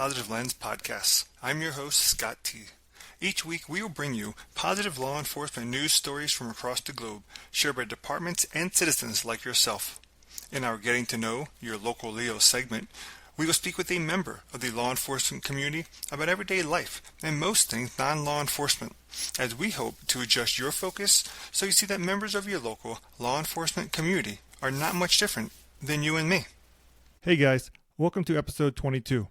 Positive Lens Podcast. I'm your host, Scott T. Each week, we will bring you positive law enforcement news stories from across the globe, shared by departments and citizens like yourself. In our Getting to Know Your Local Leo segment, we will speak with a member of the law enforcement community about everyday life and most things non-law enforcement, as we hope to adjust your focus so you see that members of your local law enforcement community are not much different than you and me. Hey guys, welcome to episode 22.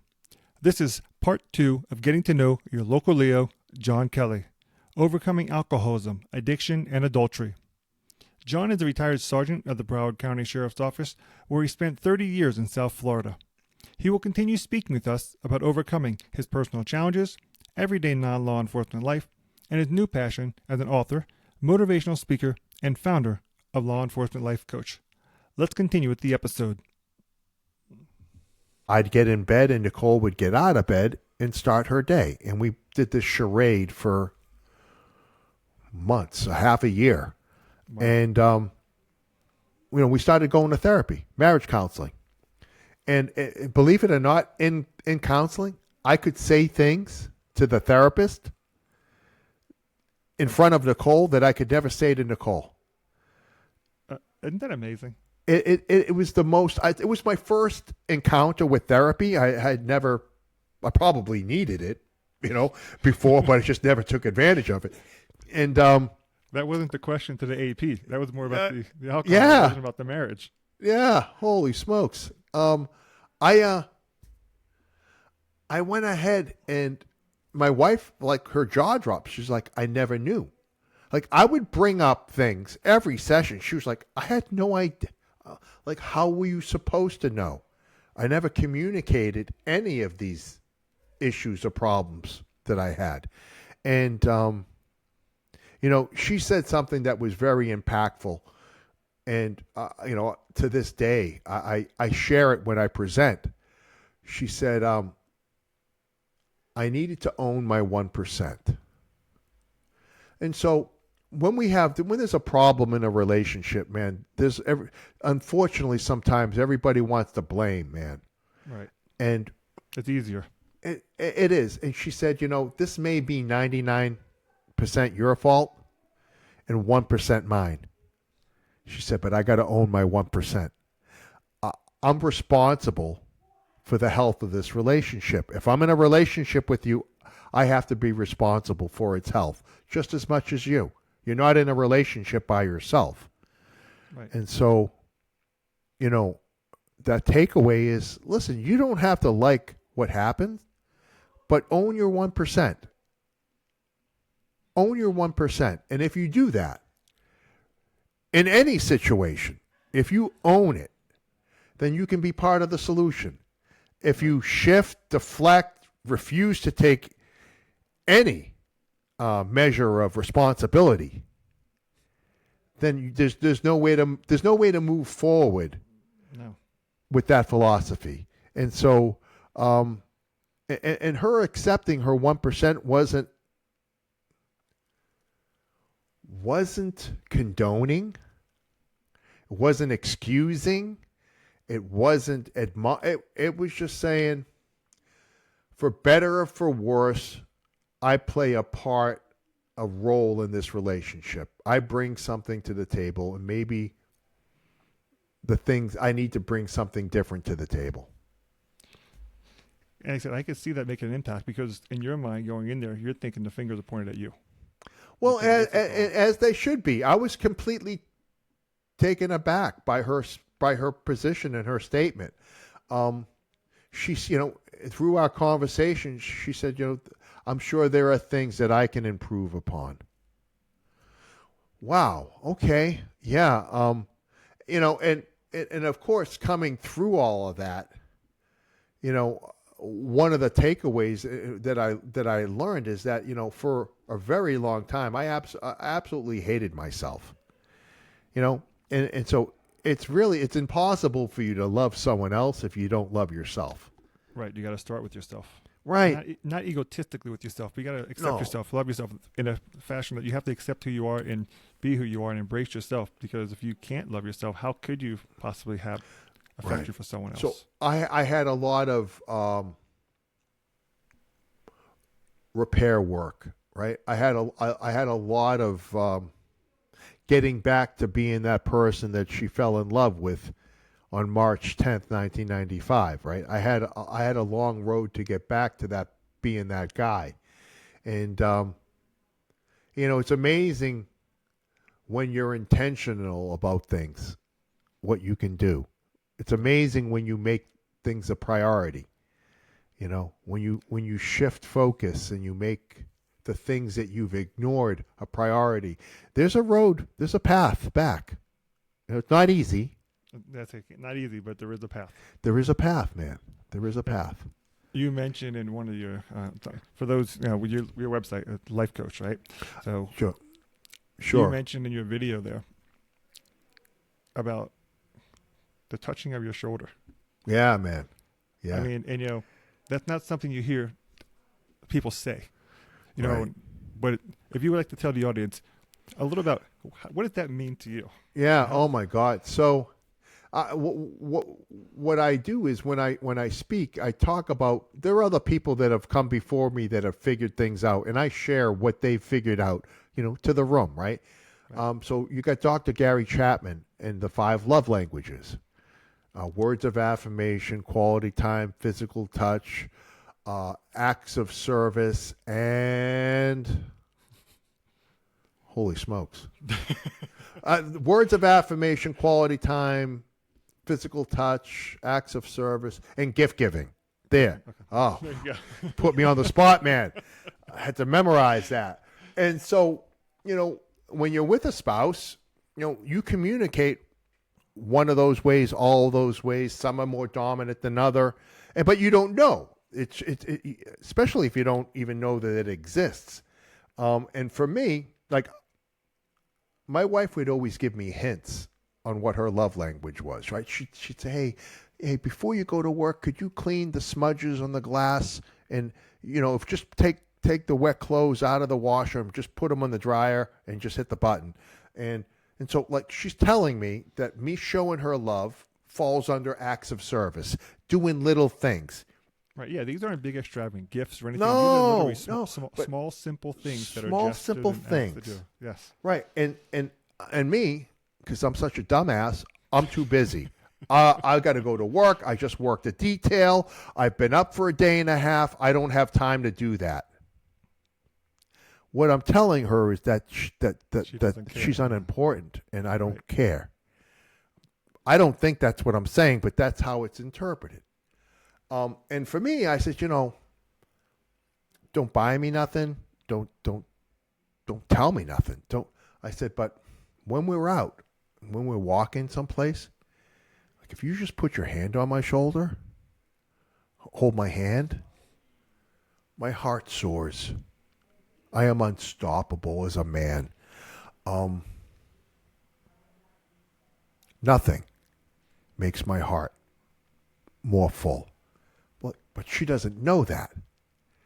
This is part 2 of Getting to Know Your Local Leo, John Kelly, Overcoming Alcoholism, Addiction, and Adultery. John is a retired sergeant of the Broward County Sheriff's Office, where he spent 30 years in South Florida. He will continue speaking with us about overcoming his personal challenges, everyday non-law enforcement life, and his new passion as an author, motivational speaker, and founder of Law Enforcement Life Coach. Let's continue with the episode. I'd get in bed and Nicole would get out of bed and start her day. And we did this charade for months, a half a year. Wow. And, we started going to therapy, marriage counseling. And believe it or not, in counseling, I could say things to the therapist in front of Nicole that I could never say to Nicole. Isn't that amazing? It was the most. It was my first encounter with therapy. I probably needed it, before, but I just never took advantage of it. And that wasn't the question to the AP. That was more about the alcohol. Yeah, it wasn't about the marriage. Yeah, holy smokes. I went ahead and my wife, like, her jaw dropped. She's like, I never knew. Like, I would bring up things every session. She was like, I had no idea. Like, how were you supposed to know? I never communicated any of these issues or problems that I had. And, she said something that was very impactful. And, to this day, I share it when I present. She said, I needed to own my 1%. And so when there's a problem in a relationship, man, unfortunately, sometimes everybody wants to blame, man. Right. And it's easier. It is. And she said, this may be 99% your fault and 1% mine. She said, but I got to own my 1%. I'm responsible for the health of this relationship. If I'm in a relationship with you, I have to be responsible for its health just as much as you. You're not in a relationship by yourself. Right. And so, that takeaway is, listen, you don't have to like what happens, but own your 1%. Own your 1%. And if you do that, in any situation, if you own it, then you can be part of the solution. If you shift, deflect, refuse to take any measure of responsibility, then there's no way to move forward. No. With that philosophy. And so, and her accepting her 1% wasn't condoning. It wasn't excusing. It wasn't it was just saying, for better or for worse, I play a role in this relationship. I bring something to the table, and maybe I need to bring something different to the table. And I said, I could see that making an impact, because in your mind going in there, you're thinking the fingers are pointed at you. Well, as they should be. I was completely taken aback by her position and her statement. She's, through our conversation, she said, I'm sure there are things that I can improve upon. Wow. Okay. Yeah. And of course, coming through all of that, one of the takeaways that I learned is that, for a very long time, I absolutely hated myself, and so it's impossible for you to love someone else if you don't love yourself. Right. You got to start with yourself. Right. Not egotistically with yourself, but you got to accept yourself, love yourself in a fashion that you have to accept who you are and be who you are and embrace yourself. Because if you can't love yourself, how could you possibly have affect you for someone else? So I had a lot of repair work, right? I had a lot of getting back to being that person that she fell in love with on March 10th, 1995, right? I had a long road to get back to that, being that guy. And it's amazing when you're intentional about things, what you can do. It's amazing when you make things a priority. When you shift focus and you make the things that you've ignored a priority, there's a path back. It's not easy. That's not easy, but there is a path. There is a path, man. There is a path. You mentioned in one of your, for those, with your website, Life Coach, right? So Sure. You mentioned in your video there about the touching of your shoulder. Yeah, man. Yeah. I mean, and that's not something you hear people say, Right. But if you would like to tell the audience a little about what does that mean to you? Yeah. Oh my God. So, what I do is when I speak, I talk about, there are other people that have come before me that have figured things out, and I share what they've figured out, to the room, right? So you got Dr. Gary Chapman and the 5 love languages: words of affirmation, quality time, physical touch, acts of service, and holy smokes. Words of affirmation, quality time, physical touch, acts of service, and gift giving. There. Okay. Oh, There you go. put me on the spot, man. I had to memorize that. And so, when you're with a spouse, you communicate one of those ways, all those ways. Some are more dominant than other, but you don't know. It's especially if you don't even know that it exists. And for me, like, my wife would always give me hints on what her love language was, right? She'd say, hey, before you go to work, could you clean the smudges on the glass? And, if just take the wet clothes out of the washer and just put them on the dryer and just hit the button. And so, like, she's telling me that me showing her love falls under acts of service, doing little things. Right. Yeah. These aren't big extravagant gifts or anything. No, These are literally small, simple things that are small, gestures simple and acts things. to do. Yes. Right. And me, because I'm such a dumbass, I'm too busy. I got to go to work. I just worked a detail. I've been up for a day and a half. I don't have time to do that. What I'm telling her is that she's unimportant, and I don't care. I don't think that's what I'm saying, but that's how it's interpreted. And for me, I said, don't buy me nothing. Don't tell me nothing. I said, but when we're out, when we're walking someplace, like, if you just put your hand on my shoulder, hold my hand, my heart soars. I am unstoppable as a man. Nothing makes my heart more full. But she doesn't know that.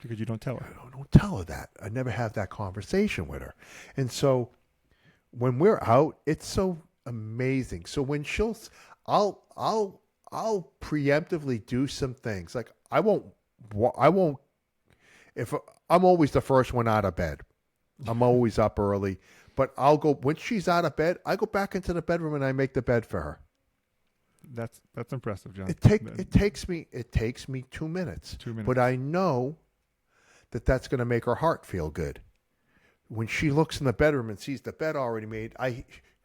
Because you don't tell her. I don't tell her that. I never have that conversation with her. And so when we're out, it's so amazing. So when I'll preemptively do some things. Like, I won't, if I'm always the first one out of bed. I'm always up early, but I'll go, when she's out of bed, I go back into the bedroom and I make the bed for her. That's impressive, John. It takes me 2 minutes. 2 minutes. But I know that's going to make her heart feel good. When she looks in the bedroom and sees the bed already made,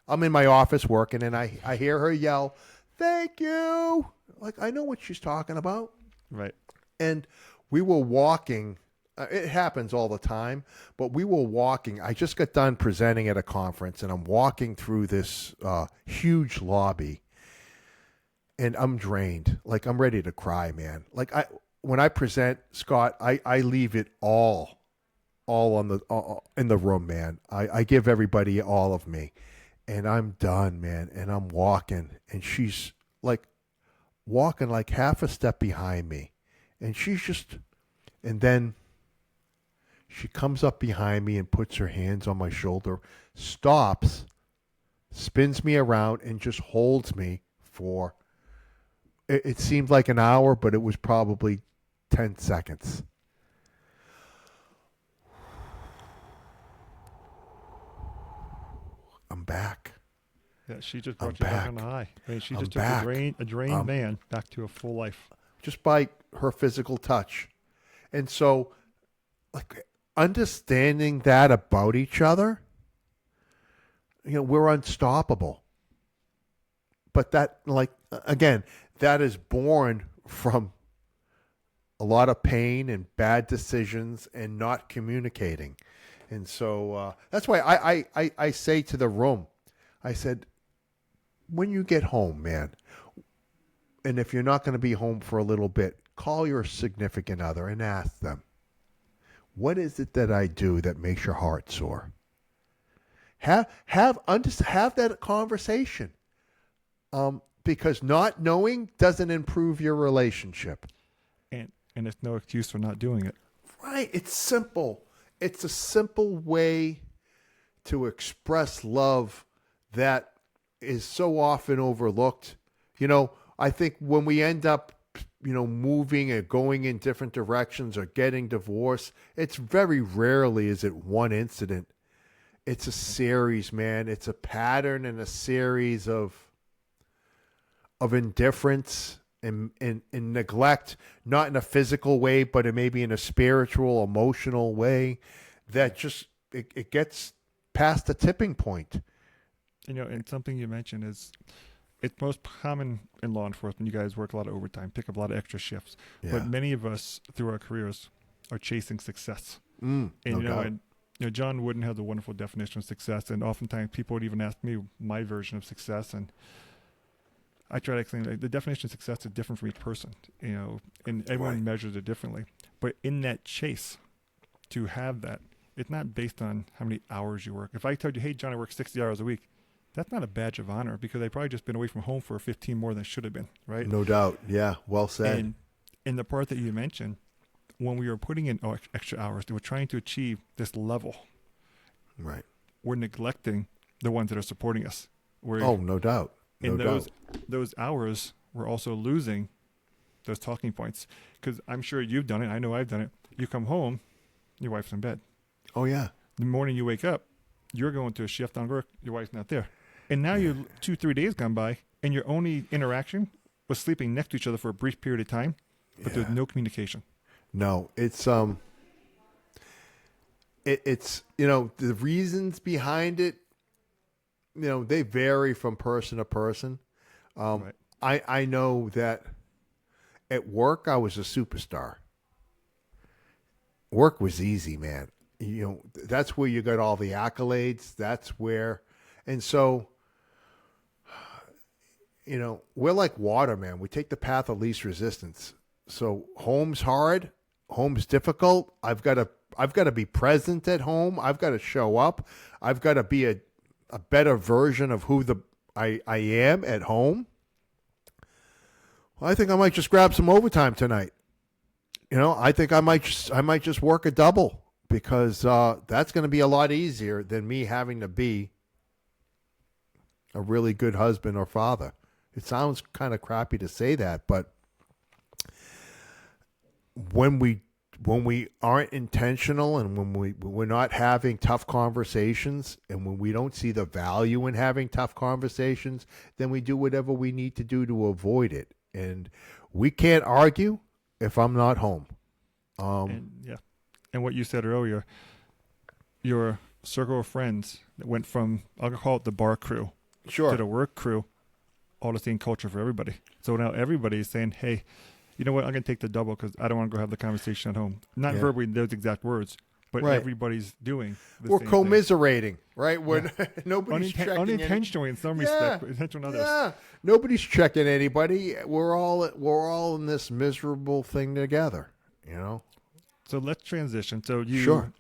I'm in my office working, and I hear her yell, "Thank you!" Like, I know what she's talking about. Right. And we were walking. It happens all the time, but we were walking. I just got done presenting at a conference, and I'm walking through this huge lobby, and I'm drained. Like, I'm ready to cry, man. Like, when I present, Scott, I leave it all on in the room, man. I give everybody all of me, and I'm done, man. And I'm walking, and she's like walking like half a step behind me, and and then she comes up behind me and puts her hands on my shoulder, stops, spins me around, and just holds me for, it seemed like an hour, but it was probably 10 seconds. back. Yeah, she just I'm brought you back back. on the high. I mean, she I'm just took back. a drained man back to a full life. Just by her physical touch. And so, like, understanding that about each other, we're unstoppable. But that, like, again, that is born from a lot of pain and bad decisions and not communicating. And so that's why I say to the room, I said, when you get home, man, and if you're not going to be home for a little bit, call your significant other and ask them, what is it that I do that makes your heart sore? Have that conversation. Because not knowing doesn't improve your relationship. And it's no excuse for not doing it. Right. It's simple. It's a simple way to express love that is so often overlooked. I think when we end up, moving and going in different directions or getting divorced, it's very rarely is it one incident. It's a series, man. It's a pattern and a series of indifference and neglect, not in a physical way, but maybe in a spiritual, emotional way that just, it gets past the tipping point. And something you mentioned is it's most common in law enforcement. You guys work a lot of overtime, pick up a lot of extra shifts. Yeah. But many of us through our careers are chasing success. No doubt. John Wooden has a wonderful definition of success, and oftentimes people would even ask me my version of success, and I try to explain the definition of success is different from each person, and everyone measures it differently. But in that chase, to have that, it's not based on how many hours you work. If I told you, hey, John, I work 60 hours a week, that's not a badge of honor because I probably just been away from home for 15 more than should have been, right? No doubt. Yeah, well said. And in the part that you mentioned, when we were putting in extra hours, we're trying to achieve this level. Right. We're neglecting the ones that are supporting us. No doubt. Those hours, we're also losing those talking points. Because I'm sure you've done it. I know I've done it. You come home, your wife's in bed. Oh, yeah. The morning you wake up, you're going to a shift on work. Your wife's not there. And now you're 2-3 days gone by, and your only interaction was sleeping next to each other for a brief period of time, but there's no communication. No, it's the reasons behind it, they vary from person to person. Right. I know that at work I was a superstar. Work was easy, man. That's where you got all the accolades. That's where, and so, we're like water, man. We take the path of least resistance. So home's hard. Home's difficult. I've got to be present at home. I've got to show up. I've got to be a better version of who I am at home. Well, I think I might just grab some overtime tonight. I think I might just work a double because that's going to be a lot easier than me having to be a really good husband or father. It sounds kind of crappy to say that, but when we aren't intentional and when we're not having tough conversations and when we don't see the value in having tough conversations, then we do whatever we need to do to avoid it. And we can't argue if I'm not home. And what you said earlier, your circle of friends that went from, I'll call it the bar crew, to the work crew, all the same culture for everybody. So now everybody is saying, hey, you know what, I'm going to take the double because I don't want to go have the conversation at home. Not verbally those exact words, but everybody's doing the We're same commiserating, thing. Right? We're nobody's checking unintentionally in some respect, but intentional in others. Yeah, nobody's checking anybody. We're all in this miserable thing together, So let's transition. So you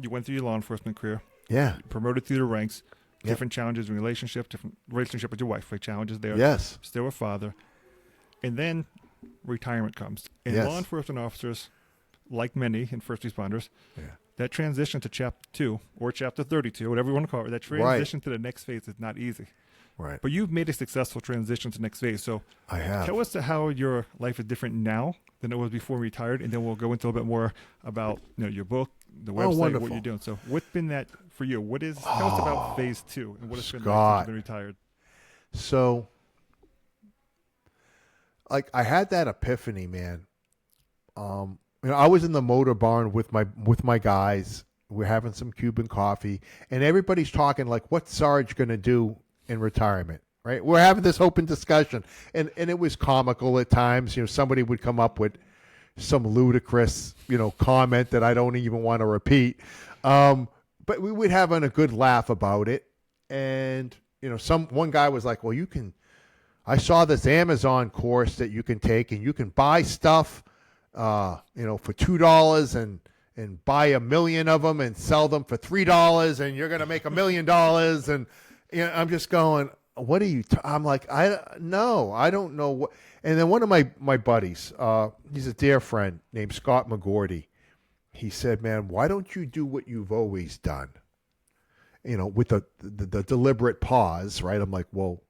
went through your law enforcement career. Yeah. Promoted through the ranks. Different challenges in different relationship with your wife, like challenges there. Yes. Still a father. And then retirement comes. And law enforcement officers, like many in first responders, that transition to Chapter 2 or Chapter 32, whatever you want to call it, that transition to the next phase is not easy. Right. But you've made a successful transition to the next phase. So I have. Tell us how your life is different now than it was before you retired, and then we'll go into a little bit more about your book, the website, what you're doing. So what's been that for you? Tell us about phase 2 and what it's been like since Scott. you've been retired. So, like, I had that epiphany, man. I was in the motor barn with my guys. We're having some Cuban coffee, and everybody's talking like, "What's Sarge going to do in retirement?" Right? We're having this open discussion, and it was comical at times. Somebody would come up with some ludicrous, comment that I don't even want to repeat. But we would have a good laugh about it, and one guy was like, "Well, I saw this Amazon course that you can take, and you can buy stuff, for $2 and buy 1,000,000 of them and sell them for $3, and you're going to make $1 million." And I'm just going, "What are you?" I'm like, I don't know what. And then one of my buddies, he's a dear friend named Scott McGordy. He said, "Man, why don't you do what you've always done?" With the deliberate pause, right? I'm like, "Well,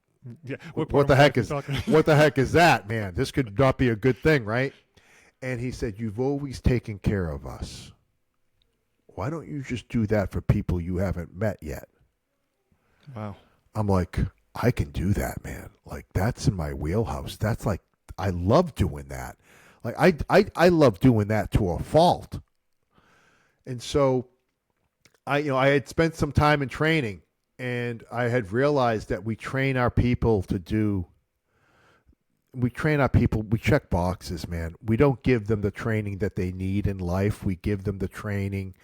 Yeah. what the heck is what the heck is that, man? This could not be a good thing, right?" And he said, "You've always taken care of us. Why don't you just do that for people you haven't met yet?" Wow. I'm like, I can do that, man. Like, that's in my wheelhouse. That's like, I love doing that. Like, I love doing that to a fault. And so I had spent some time in training, and I had realized that we train our people, we check boxes, man. We don't give them the training that they need in life. We give them the training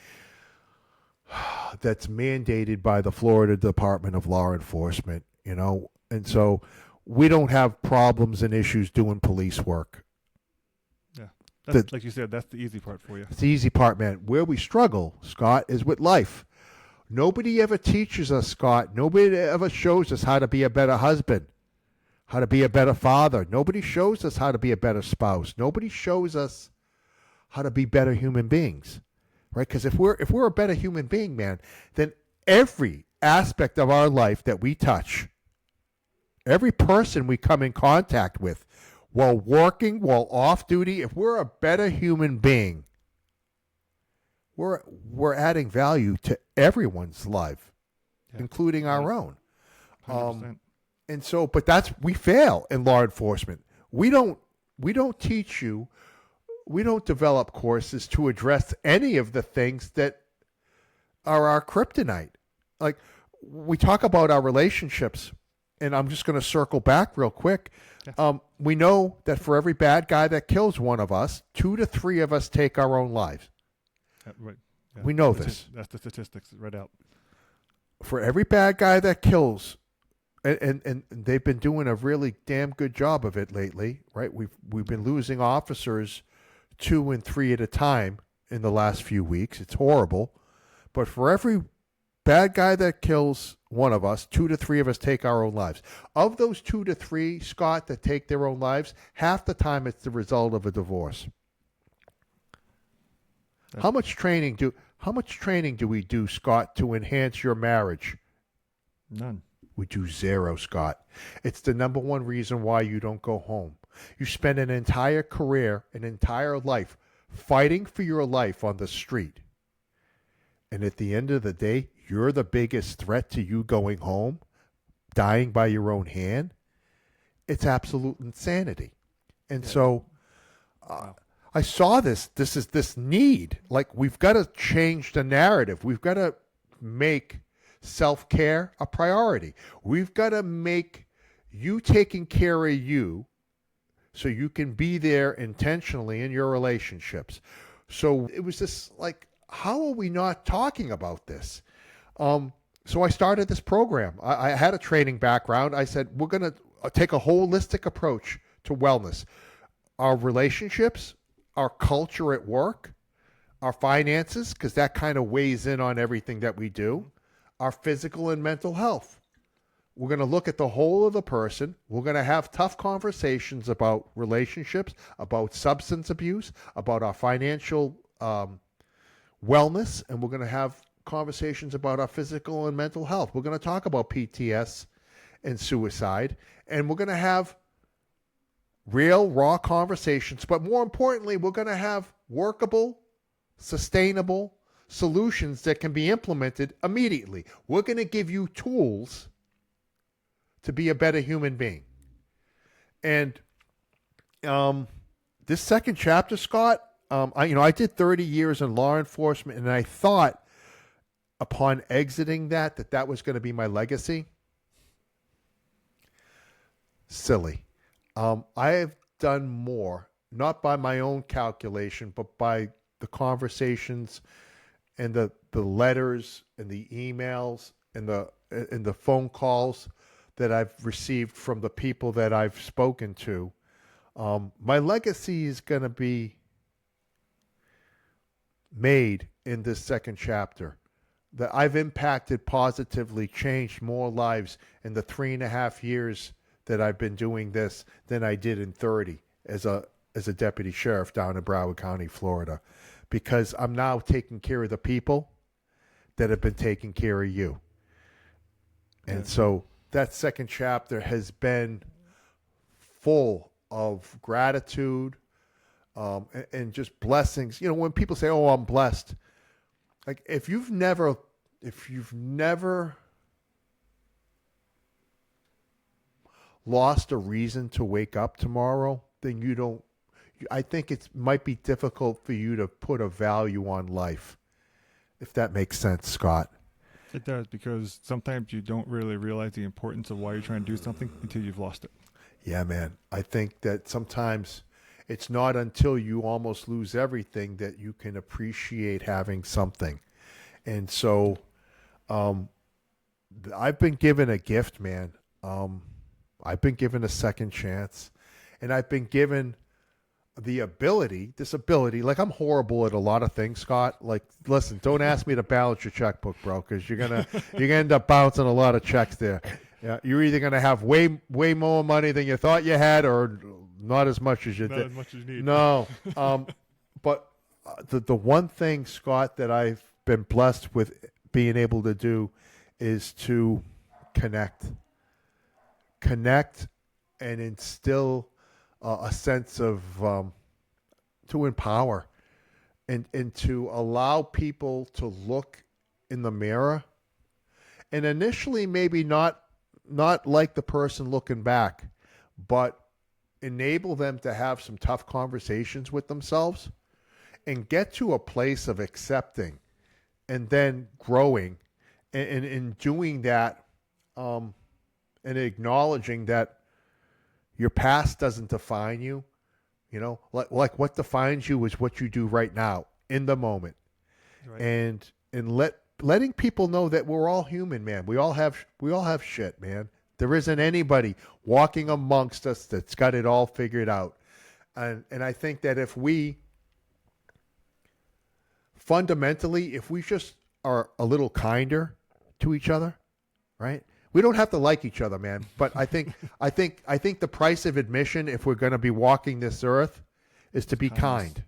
that's mandated by the Florida Department of Law Enforcement, and so we don't have problems and issues doing police work. Yeah. That's, like you said, that's the easy part for you. It's the easy part, man. Where we struggle, Scott, is with life. Nobody ever teaches us, Scott. Nobody ever shows us how to be a better husband, how to be a better father. Nobody shows us how to be a better spouse. Nobody shows us how to be better human beings, right? Because if we're a better human being, man, then every aspect of our life that we touch, every person we come in contact with, while working, while off duty, if we're a better human being, we're adding value to everyone's life, including our own. 100%. And so, but we fail in law enforcement. We don't teach you. We don't develop courses to address any of the things that are our kryptonite. Like, we talk about our relationships, and I'm just going to circle back real quick. Yeah. We know that for every bad guy that kills one of us, 2 to 3 of us take our own lives. Right. Yeah. We know this. That's the statistics right out. For every bad guy that kills, and they've been doing a really damn good job of it lately, right? We've been losing officers 2 and 3 at a time in the last few weeks. It's horrible. But for every bad guy that kills one of us, 2 to 3 of us take our own lives. Of those 2 to 3, Scott, that take their own lives, half the time it's the result of a divorce. How much training do we do, Scott, to enhance your marriage? None. We do 0, Scott. It's the number one reason why you don't go home. You spend an entire career, an entire life, fighting for your life on the street. And at the end of the day, you're the biggest threat to you going home, dying by your own hand. It's absolute insanity. And so I saw this is this need. Like, we've got to change the narrative. We've got to make self-care a priority. We've got to make you taking care of you so you can be there intentionally in your relationships. So it was just like, how are we not talking about this? So I started this program. I had a training background. I said, we're going to take a holistic approach to wellness. Our relationships, our culture at work, our finances, because that kind of weighs in on everything that we do, our physical and mental health. We're going to look at the whole of the person. We're going to have tough conversations about relationships, about substance abuse, about our financial wellness, and we're going to have conversations about our physical and mental health. We're going to talk about PTS and suicide, and we're going to have real, raw conversations, but more importantly, we're going to have workable, sustainable solutions that can be implemented immediately. We're going to give you tools to be a better human being. And this second chapter, Scott, I did 30 years in law enforcement, and I thought upon exiting that was going to be my legacy. Silly. I have done more, not by my own calculation, but by the conversations and the letters and the emails and the phone calls that I've received from the people that I've spoken to. My legacy is going to be made in this second chapter. That I've impacted positively, changed more lives in the 3.5 years that I've been doing this than I did in 30 as a deputy sheriff down in Broward County, Florida, because I'm now taking care of the people that have been taking care of you. And so that second chapter has been full of gratitude and just blessings. When people say, "Oh, I'm blessed," like if you've never lost a reason to wake up tomorrow, then you don't. I think it might be difficult for you to put a value on life, if that makes sense, Scott. It does, because sometimes you don't really realize the importance of why you're trying to do something until you've lost it. Yeah, man. I think that sometimes it's not until you almost lose everything that you can appreciate having something. And so I've been given a gift, man. I've been given a second chance, and I've been given this ability. Like, I'm horrible at a lot of things, Scott. Like, listen, don't ask me to balance your checkbook, bro, because you're gonna end up bouncing a lot of checks there. Yeah, you're either gonna have way more money than you thought you had, or not as much as you Not did. as much as you need. No, but the one thing, Scott, that I've been blessed with being able to do is to connect and instill a sense of to empower and to allow people to look in the mirror and initially maybe not like the person looking back, but enable them to have some tough conversations with themselves and get to a place of accepting and then growing, and in doing that and acknowledging that your past doesn't define you. Like what defines you is what you do right now in the moment. Right. And letting people know that we're all human, man. We all have shit, man. There isn't anybody walking amongst us that's got it all figured out. And I think that if we just are a little kinder to each other, right? We don't have to like each other, man. But I think the price of admission, if we're going to be walking this earth, is to be kind.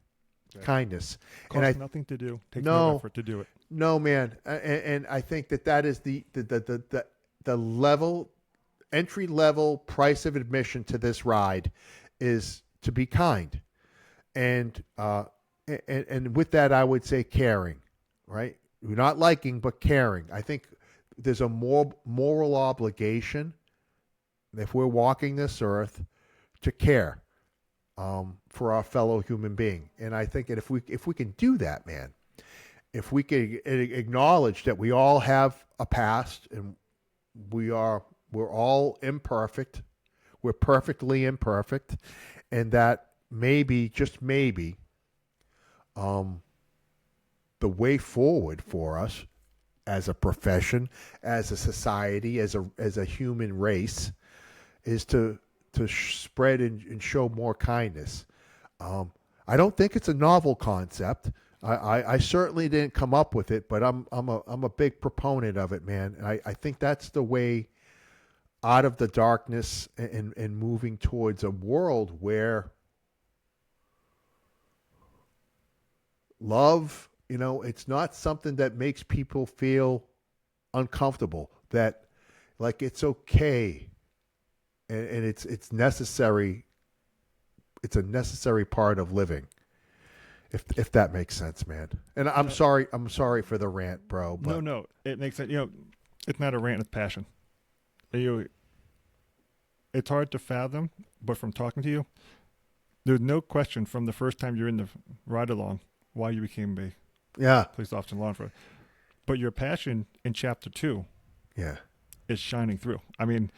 Yeah. Kindness. Costs nothing to do. Takes no effort to do it. No, man. And I think that is the entry level price of admission to this ride is to be kind. And with that, I would say caring, right? We're not liking, but caring. I think there's a more moral obligation, if we're walking this earth, to care for our fellow human being. And I think that if we can do that, man, if we can acknowledge that we all have a past and we're all imperfect, we're perfectly imperfect, and that maybe, just maybe, the way forward for us as a profession, as a society, as a human race, is to spread and show more kindness. I don't think it's a novel concept. I certainly didn't come up with it, but I'm a big proponent of it, man. And I think that's the way out of the darkness and moving towards a world where love, it's not something that makes people feel uncomfortable, that like it's okay and it's necessary. It's a necessary part of living. if that makes sense, man. And I'm sorry for the rant, bro. But No, it makes sense. It's not a rant, it's passion. It's hard to fathom, but from talking to you, there's no question from the first time you're in the ride along why you became a police officer and law enforcement. But your passion in chapter 2 is shining through. I mean,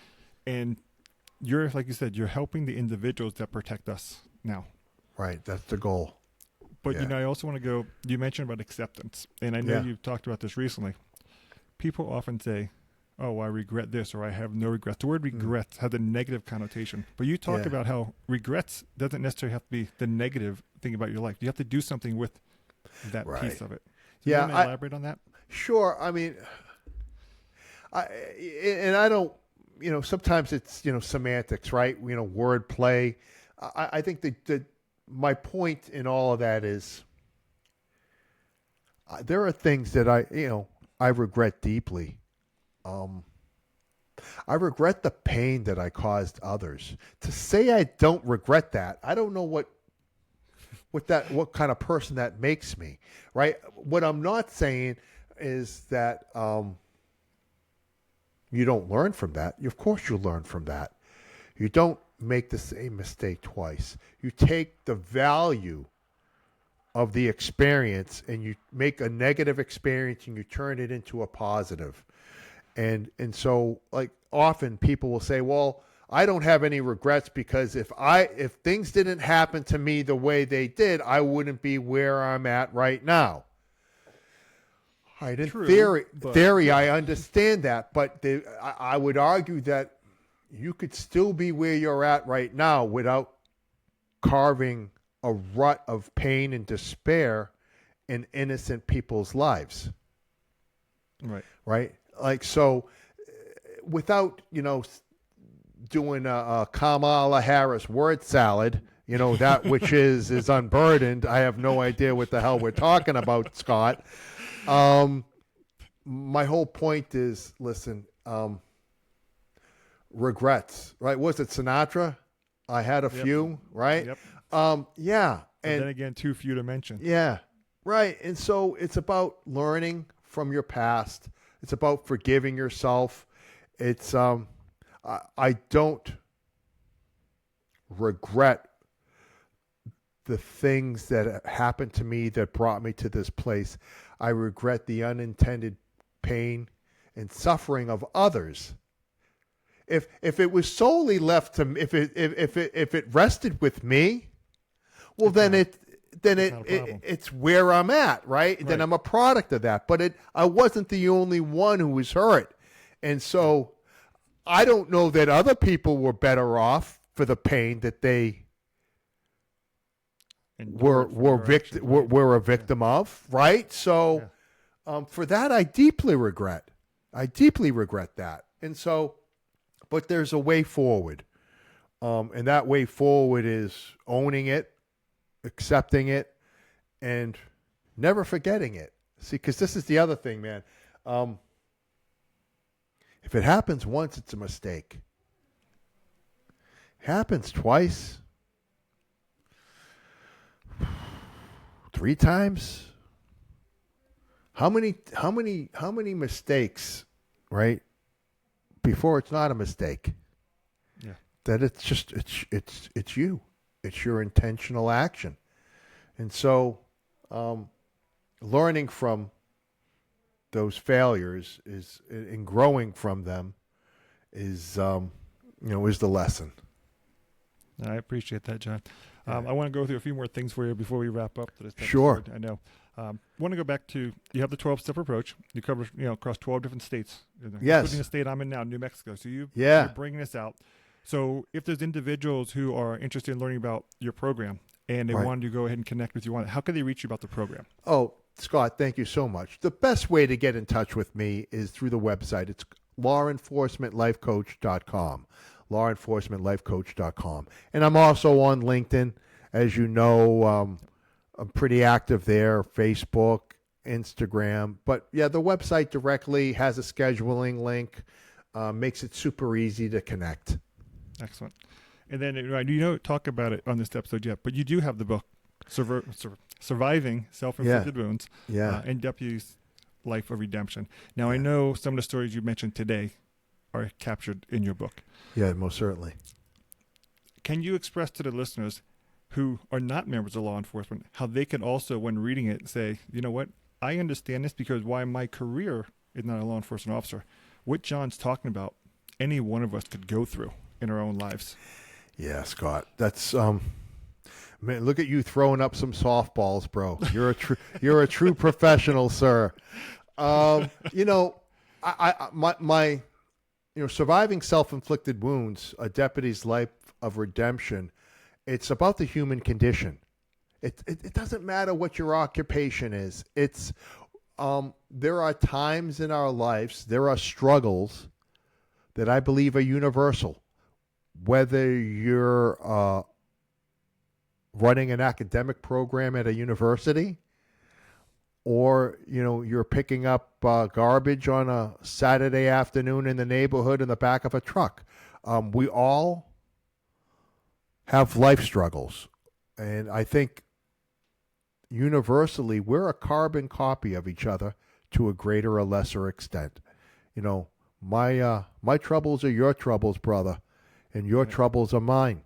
and you're, like you said, you're helping the individuals that protect us now. Right. That's the goal. But, I also want to go, you mentioned about acceptance. And I know you've talked about this recently. People often say, oh, I regret this, or I have no regrets. The word regrets has a negative connotation. But you talk about how regrets doesn't necessarily have to be the negative thing about your life. You have to do something with that piece of it. So you want to elaborate on that? Sure. I mean, I don't, sometimes it's, semantics, right? Word play. I think that my point in all of that is there are things that I regret deeply. I regret the pain that I caused others. To say I don't regret that, I don't know what kind of person that makes me, right? What I'm not saying is that you don't learn from that. Of course you learn from that. You don't make the same mistake twice. You take the value of the experience and you make a negative experience and you turn it into a positive. And so, like, often people will say, well, I don't have any regrets because if things didn't happen to me the way they did, I wouldn't be where I'm at right now. All right, in theory, I understand that, but I would argue that you could still be where you're at right now without carving a rut of pain and despair in innocent people's lives. Right? Like, so without, doing a Kamala Harris word salad, that which is unburdened. I have no idea what the hell we're talking about, Scott. My whole point is, listen, regrets, right? Was it Sinatra? I had a few, right? Yep. Yeah. And then again, too few to mention. Yeah. Right. And so it's about learning from your past. It's about forgiving yourself. It's I don't regret the things that happened to me that brought me to this place. I regret the unintended pain and suffering of others. If it was solely left to if it rested with me, well, then it's where I'm at, right? Then I'm a product of that. But I wasn't the only one who was hurt. And so I don't know that other people were better off for the pain that they were a victim of, right? So for that, I deeply regret that. And so, but there's a way forward. And that way forward is owning it, accepting it, and never forgetting it. See, because this is the other thing, man. If it happens once, it's a mistake. Happens twice, 3 times. How many mistakes, right? Before it's not a mistake. Yeah. That it's you. It's your intentional action. And so learning from those failures is and growing from them is the lesson. I appreciate that, John. I want to go through a few more things for you before we wrap up this episode. Sure. I know. Want to go back to, you have the 12-step approach. You cover, across 12 different states. Yes. Including the state I'm in now, New Mexico. So you're bringing this out. So if there's individuals who are interested in learning about your program and they wanted to go ahead and connect with you on it, how can they reach you about the program? Oh, Scott, thank you so much. The best way to get in touch with me is through the website. It's lawenforcementlifecoach.com. lawenforcementlifecoach.com. And I'm also on LinkedIn. As you know, I'm pretty active there, Facebook, Instagram. But yeah, the website directly has a scheduling link, makes it super easy to connect. Excellent. And then, you don't talk about it on this episode yet, but you do have the book Surviving self-inflicted wounds, Yeah. and Deputy's Life of Redemption. Now, I know some of the stories you mentioned today are captured in your book. Yeah, most certainly. Can you express to the listeners who are not members of law enforcement how they can also, when reading it, say, you know what, I understand this because while my career is not a law enforcement officer, what John's talking about, any one of us could go through in our own lives. Yeah, Scott. That's man, look at you throwing up some softballs, bro. You're a true professional, sir. You know, my surviving self-inflicted wounds, a deputy's life of redemption. It's about the human condition. It doesn't matter what your occupation is. It's there are times in our lives, there are struggles that I believe are universal. Whether you're running an academic program at a university, or you're picking up garbage on a Saturday afternoon in the neighborhood in the back of a truck, we all have life struggles, and I think universally we're a carbon copy of each other to a greater or lesser extent. My troubles are your troubles, brother, and your troubles are mine.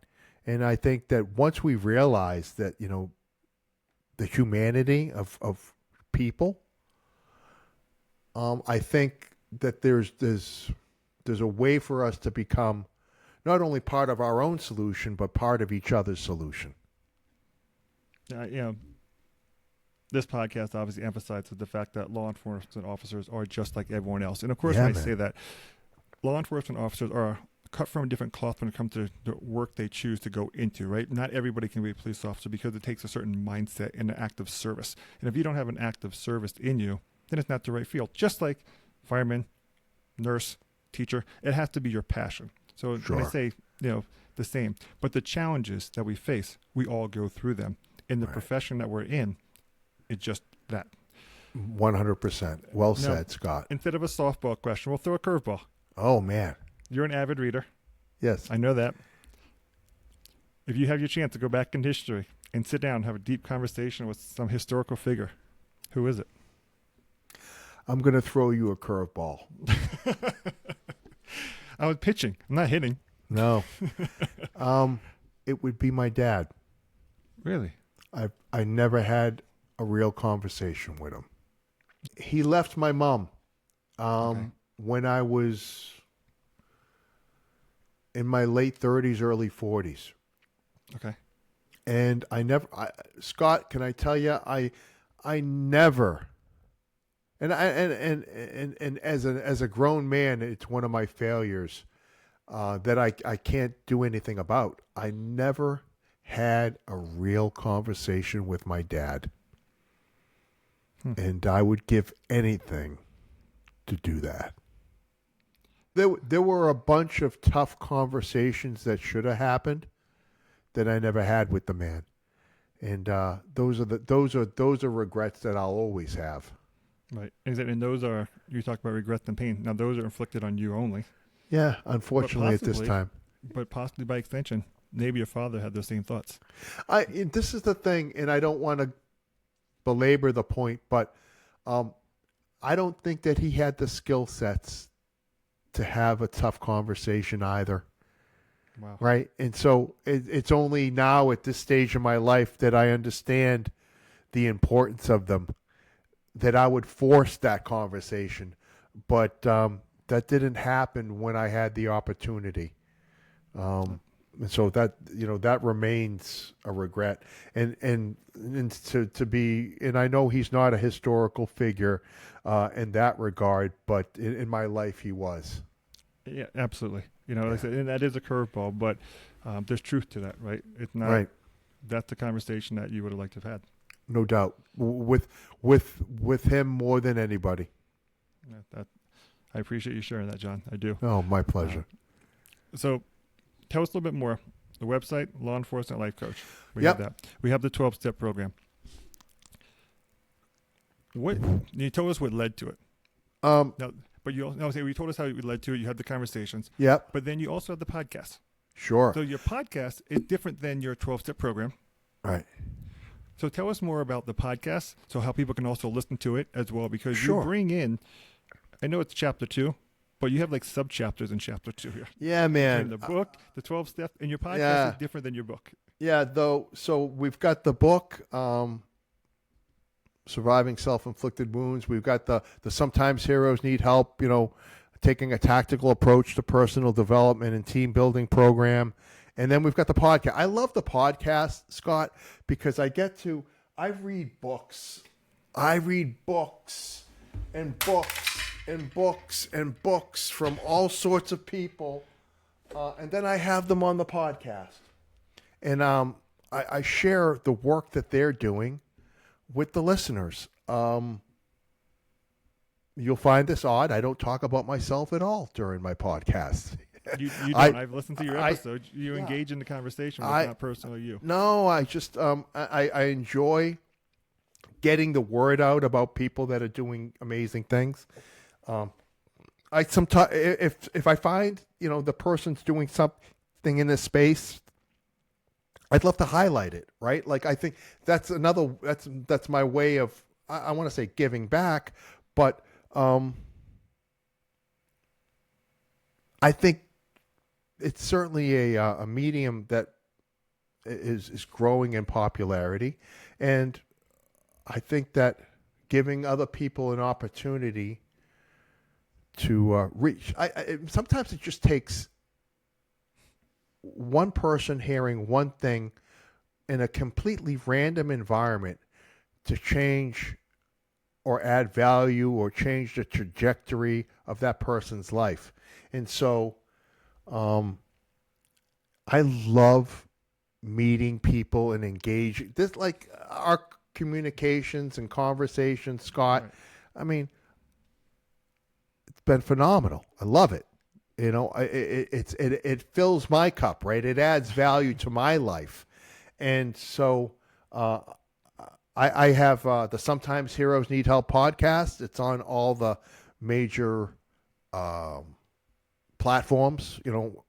And I think that once we realize that, the humanity of people, I think that there's a way for us to become not only part of our own solution, but part of each other's solution. This podcast obviously emphasizes the fact that law enforcement officers are just like everyone else. And of course, Yeah, when I man. say that, law enforcement officers are cut from a different cloth when it comes to the work they choose to go into, right? Not everybody can be a police officer because it takes a certain mindset and an act of service. And if you don't have an act of service in you, then it's not the right field. Just like fireman, nurse, teacher, it has to be your passion. So when I Sure. say, the same, but the challenges that we face, we all go through them. In the Right. profession that we're in, it's just that. 100%. Well Now, said, Scott. Instead of a softball question, we'll throw a curveball. Oh, man. You're an avid reader. Yes. I know that. If you have your chance to go back in history and sit down and have a deep conversation with some historical figure, who is it? I'm going to throw you a curveball. I was pitching. I'm not hitting. No. It would be my dad. Really? I never had a real conversation with him. He left my mom Okay. when I was in my late 30s, early 40s. Okay. And Scott, can I tell you, I never, and as a grown man, it's one of my failures that I can't do anything about. I never had a real conversation with my dad. And I would give anything to do that. There were a bunch of tough conversations that should have happened that I never had with the man. And those are regrets that I'll always have. Right. And those are, you talk about regrets and pain. Now, those are inflicted on you only. Yeah, unfortunately at this possibly- time. But possibly by extension, maybe your father had those same thoughts. This is the thing, and I don't want to belabor the point, but I don't think that he had the skill sets to have a tough conversation either. Wow. Right? And so it's only now at this stage of my life that I understand the importance of them, that I would force that conversation. But that didn't happen when I had the opportunity. And so that remains a regret. And to be, and I know he's not a historical figure in that regard, but in my life he was. Yeah, absolutely. Like I said, and that is a curveball, but there's truth to that, right? It's not. Right. That's the conversation that you would have liked to have had. No doubt. With him more than anybody. I appreciate you sharing that, John. I do. Oh, my pleasure. So tell us a little bit more. The website, Law Enforcement Life Coach. We Yep. have that. We have the 12-step program. You told us what led to it. Now, but you told us how it led to it. You had the conversations. Yep. But then you also have the podcast. Sure. So your podcast is different than your 12-step program. Right. So tell us more about the podcast, so how people can also listen to it as well, because Sure. you bring in, I know it's chapter 2, but you have like sub chapters in chapter 2 here. Yeah, In man. the book, the 12 steps, and your podcast Yeah. is different than your book. Yeah, though. So we've got the book, Surviving Self-Inflicted Wounds. We've got the Sometimes Heroes Need Help, taking a tactical approach to personal development and team building program. And then we've got the podcast. I love the podcast, Scott, because I read books. I read books and books and books and books from all sorts of people. And then I have them on the podcast. And I share the work that they're doing with the listeners. You'll find this odd. I don't talk about myself at all during my podcast. You don't. I've listened to your episodes. You yeah. engage in the conversation, but it's not personally you. No, I just I enjoy getting the word out about people that are doing amazing things. I sometimes if I find the person's doing something in this space, I'd love to highlight it, right? Like I think that's my way of I want to say giving back, but I think it's certainly a medium that is growing in popularity, and I think that giving other people an opportunity to reach. Sometimes it just takes one person hearing one thing in a completely random environment to change or add value or change the trajectory of that person's life. And so I love meeting people and engaging. This, like our communications and conversations, Scott, Right. I mean, it's been phenomenal. I love it. It fills my cup, right? It adds value to my life. And so I have the Sometimes Heroes Need Help podcast. It's on all the major platforms,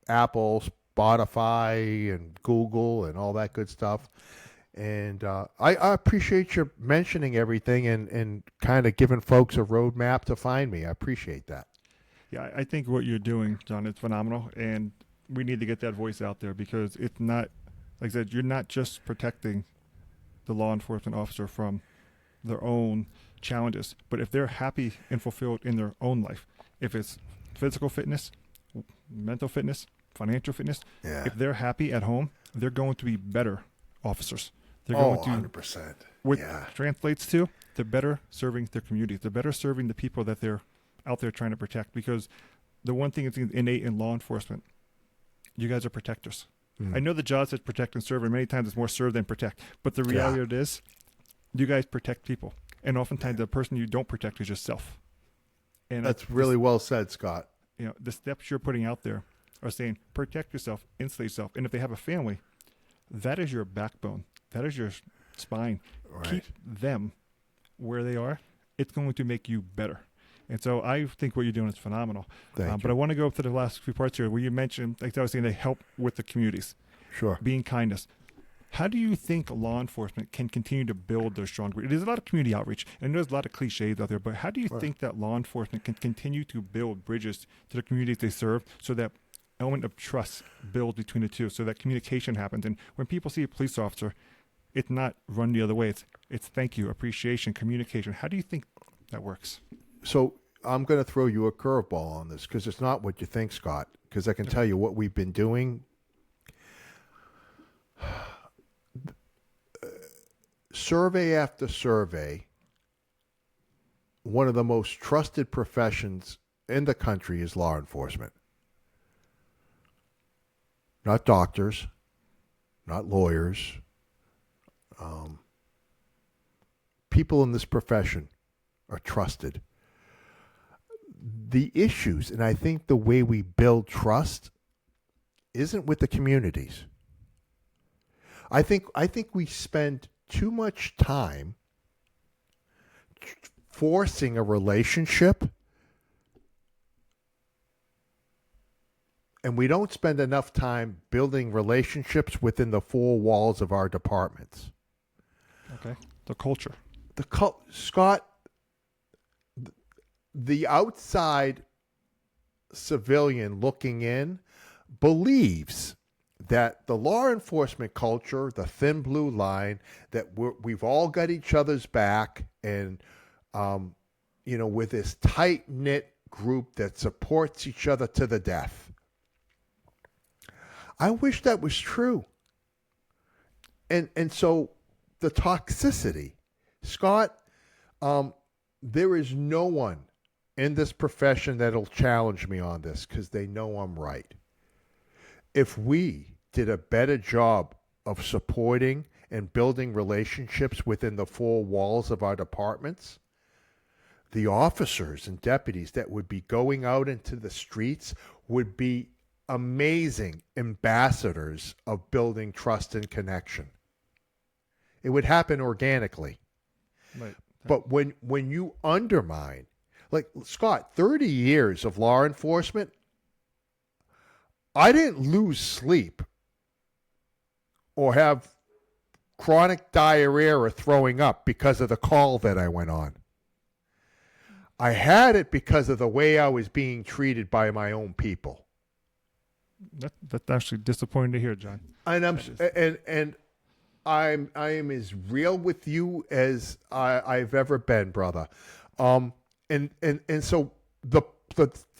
Apple, Spotify, and Google, and all that good stuff. And I appreciate you mentioning everything and kind of giving folks a roadmap to find me. I appreciate that. Yeah, I think what you're doing, John, is phenomenal, and we need to get that voice out there, because it's not, like I said, you're not just protecting the law enforcement officer from their own challenges, but if they're happy and fulfilled in their own life, if it's physical fitness, mental fitness, financial fitness, Yeah. if they're happy at home, they're going to be better officers. They're Oh, going to 100%. what Yeah. translates to, they're better serving their communities. They're better serving the people that they're out there trying to protect, because the one thing that's innate in law enforcement, you guys are protectors. I know the job says protect and serve, and many times it's more serve than protect. But the reality of it is, you guys protect people. And oftentimes the person you don't protect is yourself. And That's really well said, Scott. the steps you're putting out there are saying protect yourself, insulate yourself. And if they have a family, that is your backbone. That is your spine. Right. Keep them where they are. It's going to make you better. And so I think what you're doing is phenomenal. Thank you. But I want to go up to the last few parts here where you mentioned, like I was saying, they help with the communities, Sure. being kindness. How do you think law enforcement can continue to build their strong group? There's a lot of community outreach, and there's a lot of cliches out there, but how do you think that law enforcement can continue to build bridges to the communities they serve, so that element of trust builds between the two, so that communication happens? And when people see a police officer, it's not run the other way. It's thank you, appreciation, communication. How do you think that works? So I'm going to throw you a curveball on this, because it's not what you think, Scott, because I can tell you what we've been doing. Survey after survey, one of the most trusted professions in the country is law enforcement. Not doctors, not lawyers. People in this profession are trusted. The issues, and I think the way we build trust, isn't with the communities. I think we spend too much time forcing a relationship, and we don't spend enough time building relationships within the four walls of our departments. Okay. The culture. Scott, the outside civilian looking in believes that the law enforcement culture, the thin blue line, that we've all got each other's back, and with this tight knit group that supports each other to the death. I wish that was true. And so the toxicity, Scott, there is no one in this profession that'll challenge me on this because they know I'm right. If we did a better job of supporting and building relationships within the four walls of our departments, the officers and deputies that would be going out into the streets would be amazing ambassadors of building trust and connection. It would happen organically. Right. But when you undermine, like Scott, 30 years of law enforcement, I didn't lose sleep or have chronic diarrhea or throwing up because of the call that I went on. I had it because of the way I was being treated by my own people. That's actually disappointing to hear, John. And I am as real with you as I've ever been, brother. And so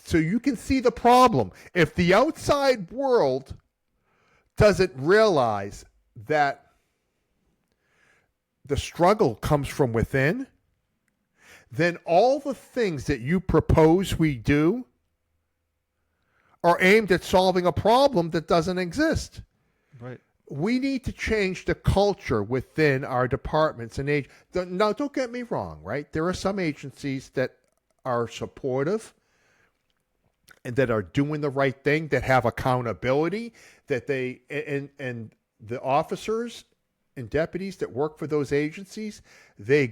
so you can see the problem. If the outside world doesn't realize that the struggle comes from within, then all the things that you propose we do are aimed at solving a problem that doesn't exist. Right. We need to change the culture within our departments and Now, don't get me wrong, right? There are some agencies that are supportive and that are doing the right thing, that have accountability, that they and the officers and deputies that work for those agencies, they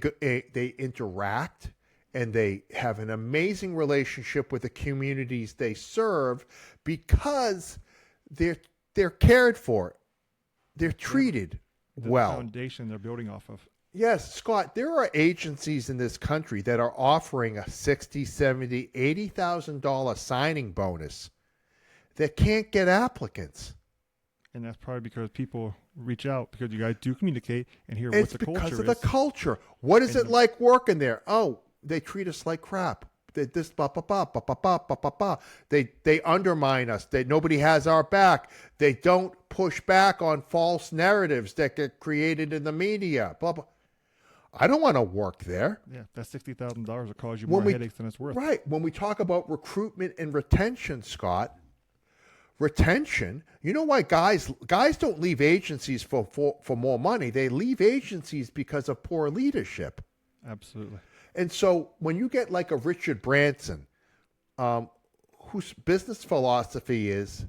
interact and they have an amazing relationship with the communities they serve because they're cared for. They're treated well. The foundation they're building off of. Yes, Scott, there are agencies in this country that are offering a $60,000, $70,000, $80,000 signing bonus that can't get applicants. And that's probably because people reach out because you guys do communicate and hear what the culture is. It's because of the culture. What is it like working there? Oh, they treat us like crap. They undermine us. Nobody has our back. They don't push back on false narratives that get created in the media. Blah, blah. I don't want to work there. Yeah, that $60,000 will cause you more headaches than it's worth. Right. When we talk about recruitment and retention, Scott, retention, you know why guys don't leave agencies for more money. They leave agencies because of poor leadership. Absolutely. And so when you get like a Richard Branson, whose business philosophy is,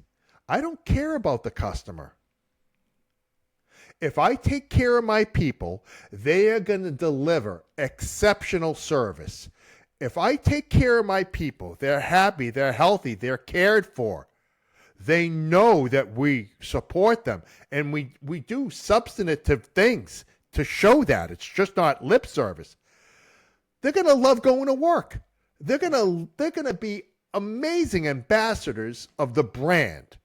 I don't care about the customer. If I take care of my people, they are going to deliver exceptional service. If I take care of my people, they're happy, they're healthy, they're cared for. They know that we support them, and we do substantive things to show that. It's just not lip service. They're going to love going to work. They're going to be amazing ambassadors of the brand.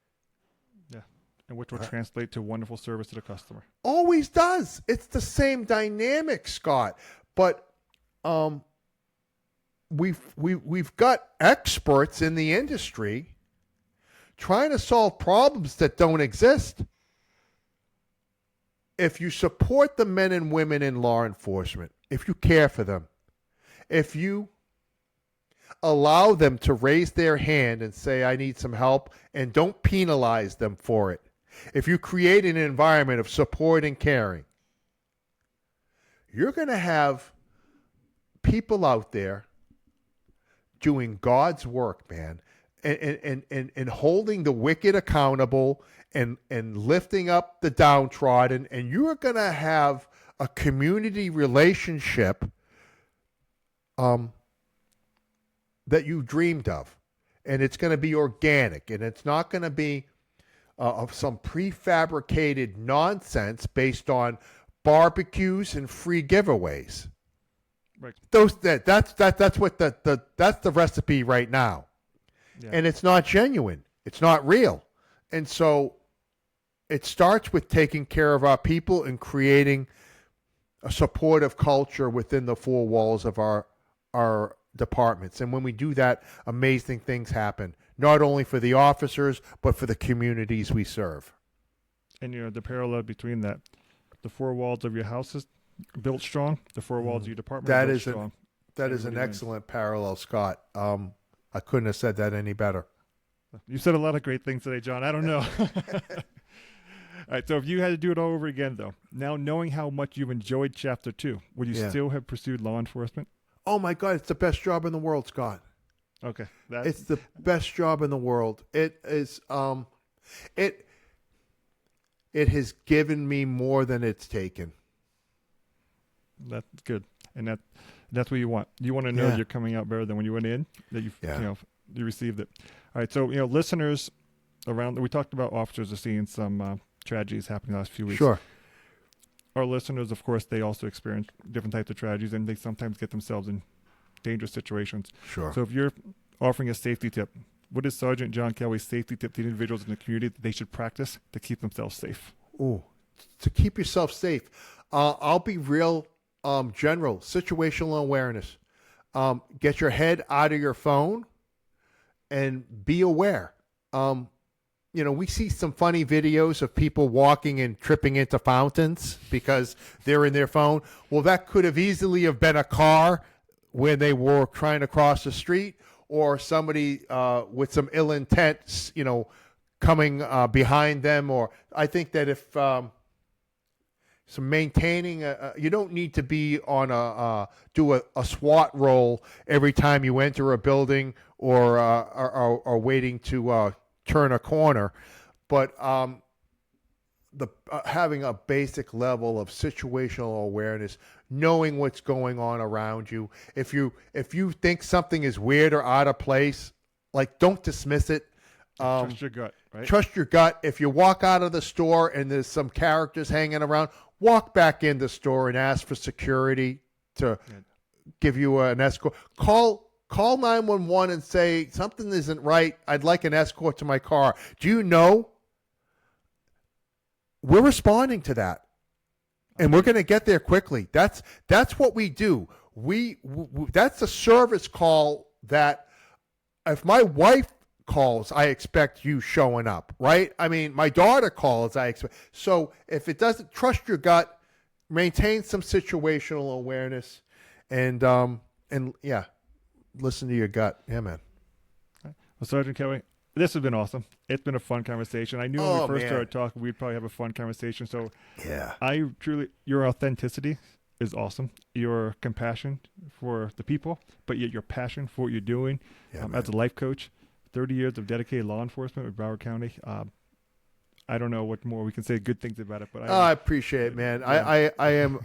Yeah, and which will translate to wonderful service to the customer. Always does. It's the same dynamic, Scott. But we've got experts in the industry trying to solve problems that don't exist. If you support the men and women in law enforcement, if you care for them, if you allow them to raise their hand and say, I need some help, and don't penalize them for it, if you create an environment of support and caring, you're going to have people out there doing God's work, man, and holding the wicked accountable and lifting up the downtrodden, and you are going to have a community relationship that you dreamed of, and it's going to be organic, and it's not going to be of some prefabricated nonsense based on barbecues and free giveaways. Right. That's what that's the recipe right now. Yeah. And it's not genuine. It's not real. And so it starts with taking care of our people and creating a supportive culture within the four walls of our departments. And when we do that, amazing things happen, not only for the officers, but for the communities we serve. And the parallel between that, the four walls of your house is built strong, the four walls of your department are built strong. That is an excellent parallel, Scott. I couldn't have said that any better. You said a lot of great things today, John. I don't know. All right, so if you had to do it all over again, though, now knowing how much you've enjoyed Chapter 2, would you still have pursued law enforcement? Oh, my God, it's the best job in the world, Scott. Okay. It's the best job in the world. It is, it has given me more than it's taken. That's good. And that's what you want. You want to know you're coming out better than when you went in, that you received it. All right, so, listeners around, we talked about officers are seeing some tragedies happening the last few weeks. Sure. Our listeners, of course, they also experience different types of tragedies, and they sometimes get themselves in dangerous situations. Sure. So if you're offering a safety tip, what is Sergeant John Kelly's safety tip to the individuals in the community that they should practice to keep themselves safe? Ooh, to keep yourself safe. I'll be real general. Situational awareness. Get your head out of your phone and be aware. We see some funny videos of people walking and tripping into fountains because they're in their phone. Well, that could have easily have been a car when they were trying to cross the street, or somebody with some ill intent, coming behind them. Or I think that if maintaining, you don't need to be on do a SWAT roll every time you enter a building or waiting to turn a corner, but having a basic level of situational awareness, knowing what's going on around you. If you think something is weird or out of place, don't dismiss it. Trust your gut, right? Trust your gut. If you walk out of the store and there's some characters hanging around, walk back in the store and ask for security to give you an escort. Call 911 and say, something isn't right. I'd like an escort to my car. Do you know? We're responding to that. And we're going to get there quickly. That's what we do. That's a service call that if my wife calls, I expect you showing up, right? I mean, my daughter calls, I expect. So if it doesn't, trust your gut, maintain some situational awareness, and listen to your gut. Yeah, man. Well, Sergeant Kelly, this has been awesome. It's been a fun conversation. I knew when we first started talking, we'd probably have a fun conversation. So your authenticity is awesome. Your compassion for the people, but yet your passion for what you're doing as a life coach, 30 years of dedicated law enforcement with Broward County. I don't know what more we can say good things about it, but I appreciate it, man. Yeah.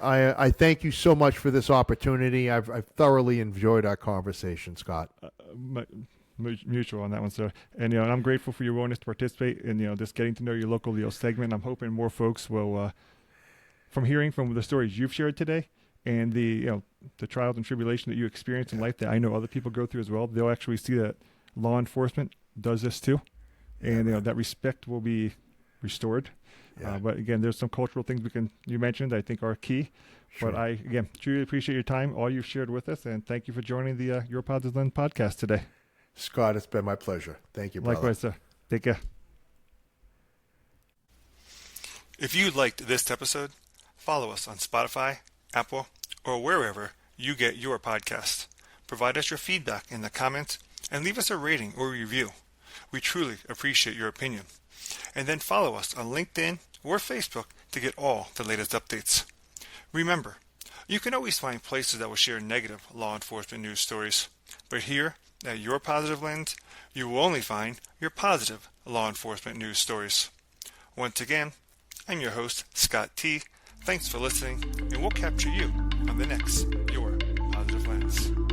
I thank you so much for this opportunity. I've thoroughly enjoyed our conversation, Scott. Mutual on that one, sir. And I'm grateful for your willingness to participate in this getting to know your local Leo segment. I'm hoping more folks will, from hearing from the stories you've shared today and the trials and tribulation that you experience in life that I know other people go through as well, they'll actually see that law enforcement does this too, and that respect will be restored. But again, there's some cultural things you mentioned I think are key. Sure. But I again truly appreciate your time, all you've shared with us, and thank you for joining the Your Positive Lens podcast today. Scott, it's been my pleasure. Thank you, brother. Likewise, sir. Take care. If you liked this episode, follow us on Spotify, Apple, or wherever you get your podcasts. Provide us your feedback in the comments and leave us a rating or review. We truly appreciate your opinion. And then follow us on LinkedIn or Facebook to get all the latest updates. Remember, you can always find places that will share negative law enforcement news stories. But here, at Your Positive Lens, you will only find your positive law enforcement news stories. Once again, I'm your host, Scott T. Thanks for listening, and we'll capture you on the next Your Positive Lens.